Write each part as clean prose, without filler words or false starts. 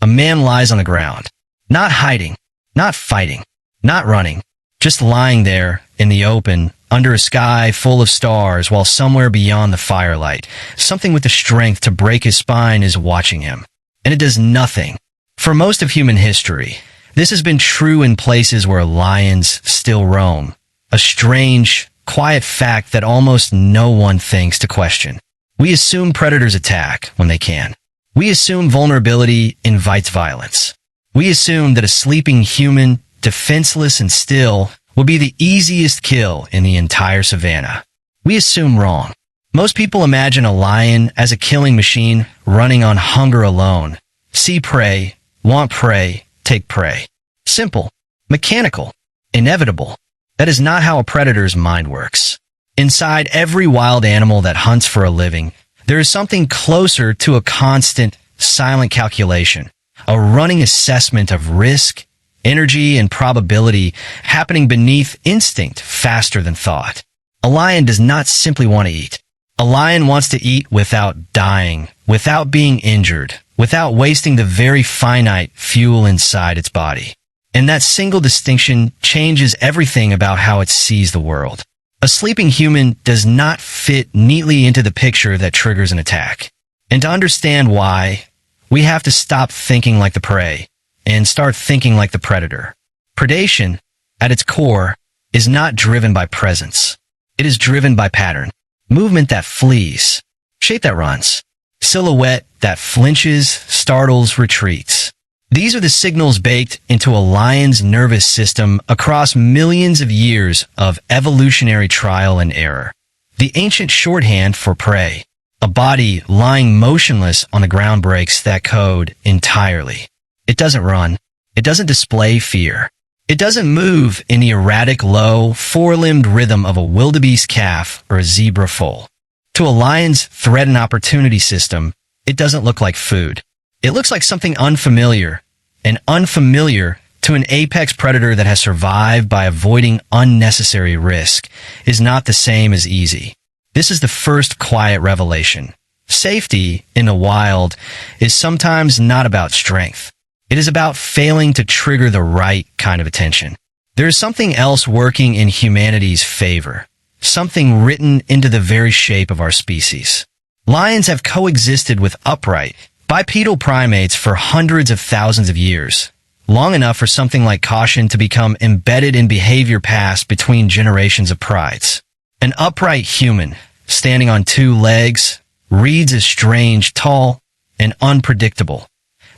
A man lies on the ground, not hiding, not fighting, not running, just lying there in the open, under a sky full of stars, while somewhere beyond the firelight, something with the strength to break his spine is watching him. And it does nothing. For most of human history, this has been true in places where lions still roam, a strange, quiet fact that almost no one thinks to question. We assume predators attack when they can. We assume vulnerability invites violence. We assume that a sleeping human, defenseless and still, will be the easiest kill in the entire savanna. We assume wrong. Most people imagine a lion as a killing machine running on hunger alone. See prey, want prey, take prey. Simple, mechanical, inevitable. That is not how a predator's mind works. Inside every wild animal that hunts for a living, there is something closer to a constant, silent calculation, a running assessment of risk, energy, and probability happening beneath instinct faster than thought. A lion does not simply want to eat. A lion wants to eat without dying, without being injured, without wasting the very finite fuel inside its body. And that single distinction changes everything about how it sees the world. A sleeping human does not fit neatly into the picture that triggers an attack. And to understand why, we have to stop thinking like the prey and start thinking like the predator. Predation, at its core, is not driven by presence. It is driven by pattern. Movement that flees. Shape that runs. Silhouette that flinches, startles, retreats. These are the signals baked into a lion's nervous system across millions of years of evolutionary trial and error. The ancient shorthand for prey. A body lying motionless on the ground breaks that code entirely. It doesn't run. It doesn't display fear. It doesn't move in the erratic, low, four-limbed rhythm of a wildebeest calf or a zebra foal. To a lion's threat and opportunity system, it doesn't look like food. It looks like something unfamiliar, and unfamiliar to an apex predator that has survived by avoiding unnecessary risk is not the same as easy. This is the first quiet revelation. Safety in the wild is sometimes not about strength. It is about failing to trigger the right kind of attention. There is something else working in humanity's favor, something written into the very shape of our species. Lions have coexisted with upright, bipedal primates for hundreds of thousands of years, long enough for something like caution to become embedded in behavior passed between generations of prides. An upright human, standing on two legs, reads as strange, tall, and unpredictable.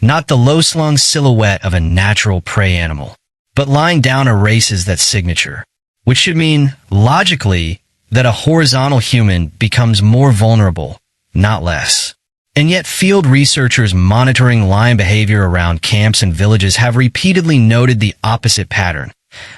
Not the low-slung silhouette of a natural prey animal, but lying down erases that signature, which should mean, logically, that a horizontal human becomes more vulnerable, not less. And yet field researchers monitoring lion behavior around camps and villages have repeatedly noted the opposite pattern.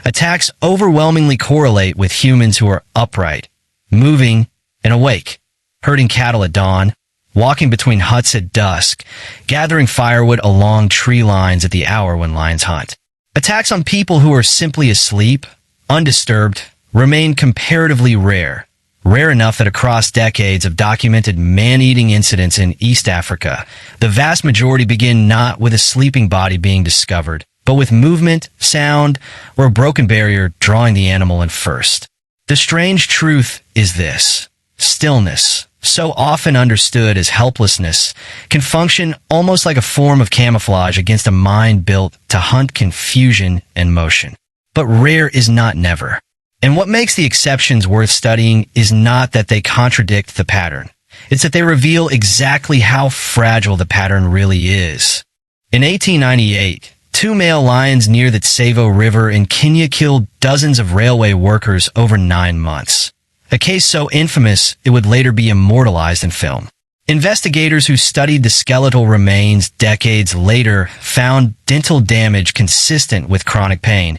Attacks overwhelmingly correlate with humans who are upright, moving, and awake, herding cattle at dawn, walking between huts at dusk, gathering firewood along tree lines at the hour when lions hunt. Attacks on people who are simply asleep, undisturbed, remain comparatively rare. Rare enough that across decades of documented man-eating incidents in East Africa, the vast majority begin not with a sleeping body being discovered, but with movement, sound, or a broken barrier drawing the animal in first. The strange truth is this: stillness, so often understood as helplessness, can function almost like a form of camouflage against a mind built to hunt confusion and motion. But rare is not never. And what makes the exceptions worth studying is not that they contradict the pattern. It's that they reveal exactly how fragile the pattern really is. In 1898, two male lions near the Tsavo River in Kenya killed dozens of railway workers over 9 months. A case so infamous it would later be immortalized in film. Investigators who studied the skeletal remains decades later found dental damage consistent with chronic pain,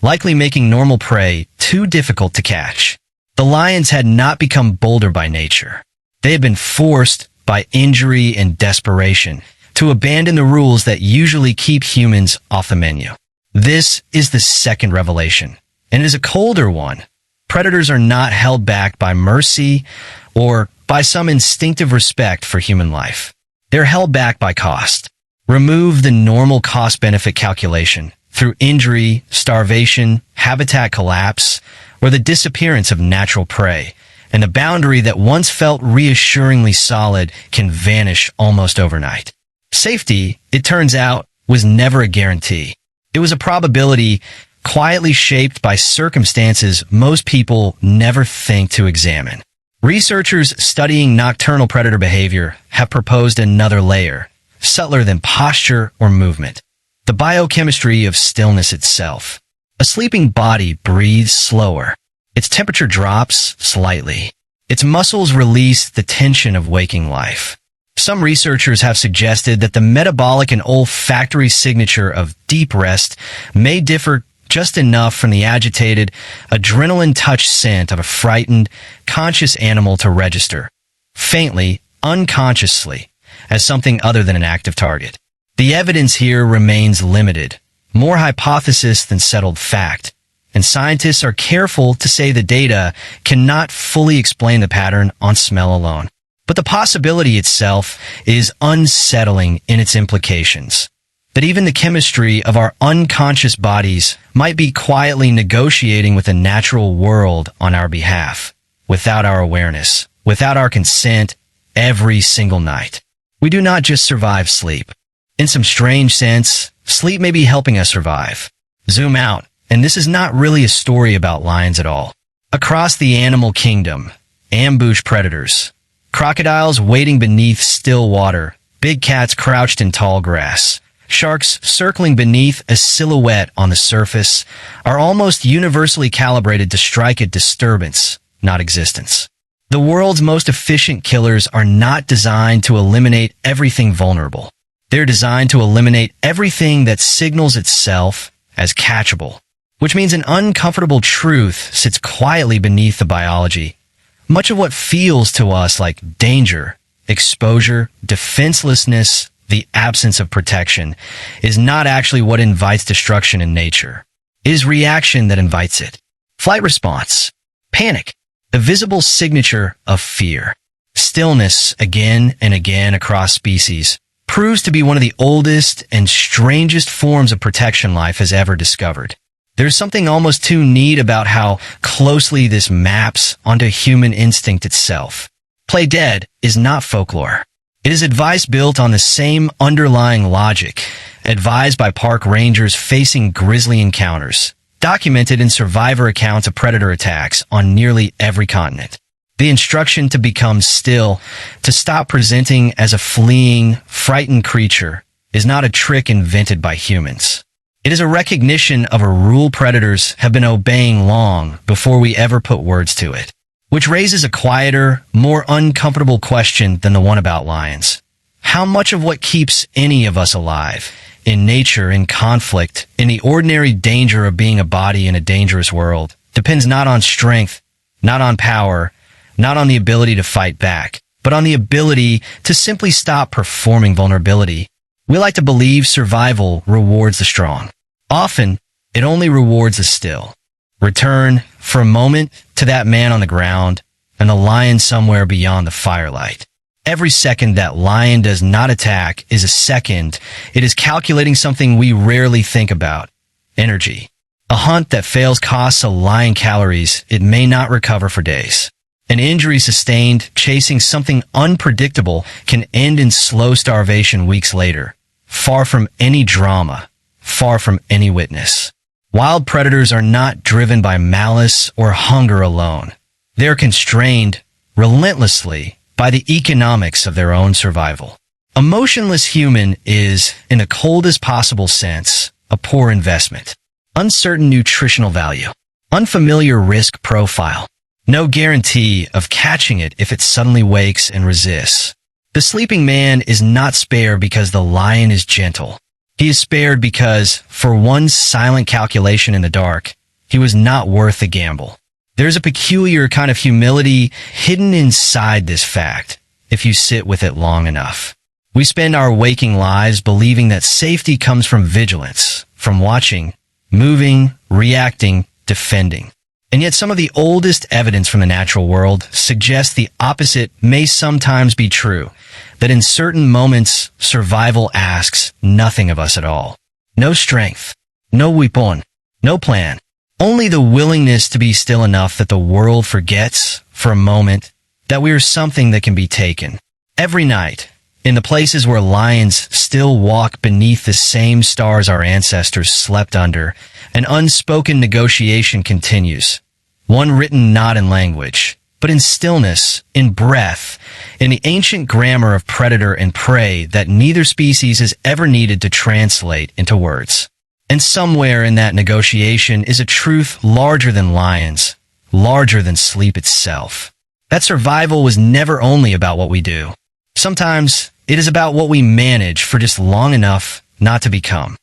likely making normal prey too difficult to catch. The lions had not become bolder by nature. They had been forced by injury and desperation to abandon the rules that usually keep humans off the menu. This is the second revelation, and it is a colder one. Predators are not held back by mercy or by some instinctive respect for human life. They're held back by cost. Remove the normal cost-benefit calculation through injury, starvation, habitat collapse, or the disappearance of natural prey, and the boundary that once felt reassuringly solid can vanish almost overnight. Safety, it turns out, was never a guarantee. It was a probability quietly shaped by circumstances most people never think to examine. Researchers studying nocturnal predator behavior have proposed another layer, subtler than posture or movement: the biochemistry of stillness itself. A sleeping body breathes slower. Its temperature drops slightly. Its muscles release the tension of waking life. Some researchers have suggested that the metabolic and olfactory signature of deep rest may differ just enough from the agitated, adrenaline-touched scent of a frightened, conscious animal to register, faintly, unconsciously, as something other than an active target. The evidence here remains limited, more hypothesis than settled fact, and scientists are careful to say the data cannot fully explain the pattern on smell alone. But the possibility itself is unsettling in its implications. That even the chemistry of our unconscious bodies might be quietly negotiating with the natural world on our behalf, without our awareness, without our consent, every single night. We do not just survive sleep. In some strange sense, sleep may be helping us survive. Zoom out, and this is not really a story about lions at all. Across the animal kingdom, ambush predators, crocodiles wading beneath still water, big cats crouched in tall grass, sharks circling beneath a silhouette on the surface, are almost universally calibrated to strike at disturbance, not existence. The world's most efficient killers are not designed to eliminate everything vulnerable. They're designed to eliminate everything that signals itself as catchable, which means an uncomfortable truth sits quietly beneath the biology. Much of what feels to us like danger, exposure, defenselessness, the absence of protection, is not actually what invites destruction in nature. It is reaction that invites it. Flight response, panic, the visible signature of fear. Stillness, again and again across species, proves to be one of the oldest and strangest forms of protection life has ever discovered. There's something almost too neat about how closely this maps onto human instinct itself. Play dead is not folklore. It is advice built on the same underlying logic, advised by park rangers facing grisly encounters, documented in survivor accounts of predator attacks on nearly every continent. The instruction to become still, to stop presenting as a fleeing, frightened creature, is not a trick invented by humans. It is a recognition of a rule predators have been obeying long before we ever put words to it. Which raises a quieter, more uncomfortable question than the one about lions. How much of what keeps any of us alive, in nature, in conflict, in the ordinary danger of being a body in a dangerous world, depends not on strength, not on power, not on the ability to fight back, but on the ability to simply stop performing vulnerability. We like to believe survival rewards the strong. Often, it only rewards the still. Return, for a moment, to that man on the ground and the lion somewhere beyond the firelight. Every second that lion does not attack is a second it is calculating something we rarely think about: energy. A hunt that fails costs a lion calories it may not recover for days. An injury sustained chasing something unpredictable can end in slow starvation weeks later, far from any drama, far from any witness. Wild predators are not driven by malice or hunger alone. They are constrained, relentlessly, by the economics of their own survival. A motionless human is, in the coldest possible sense, a poor investment. Uncertain nutritional value. Unfamiliar risk profile. No guarantee of catching it if it suddenly wakes and resists. The sleeping man is not spared because the lion is gentle. He is spared because, for one silent calculation in the dark, he was not worth the gamble. There's a peculiar kind of humility hidden inside this fact, if you sit with it long enough. We spend our waking lives believing that safety comes from vigilance, from watching, moving, reacting, defending. And yet some of the oldest evidence from the natural world suggests the opposite may sometimes be true, that in certain moments, survival asks nothing of us at all. No strength, no weapon, no plan, only the willingness to be still enough that the world forgets, for a moment, that we are something that can be taken. Every night, in the places where lions still walk beneath the same stars our ancestors slept under, an unspoken negotiation continues. One written not in language, but in stillness, in breath, in the ancient grammar of predator and prey that neither species has ever needed to translate into words. And somewhere in that negotiation is a truth larger than lions, larger than sleep itself. That survival was never only about what we do. Sometimes it is about what we manage for just long enough not to become.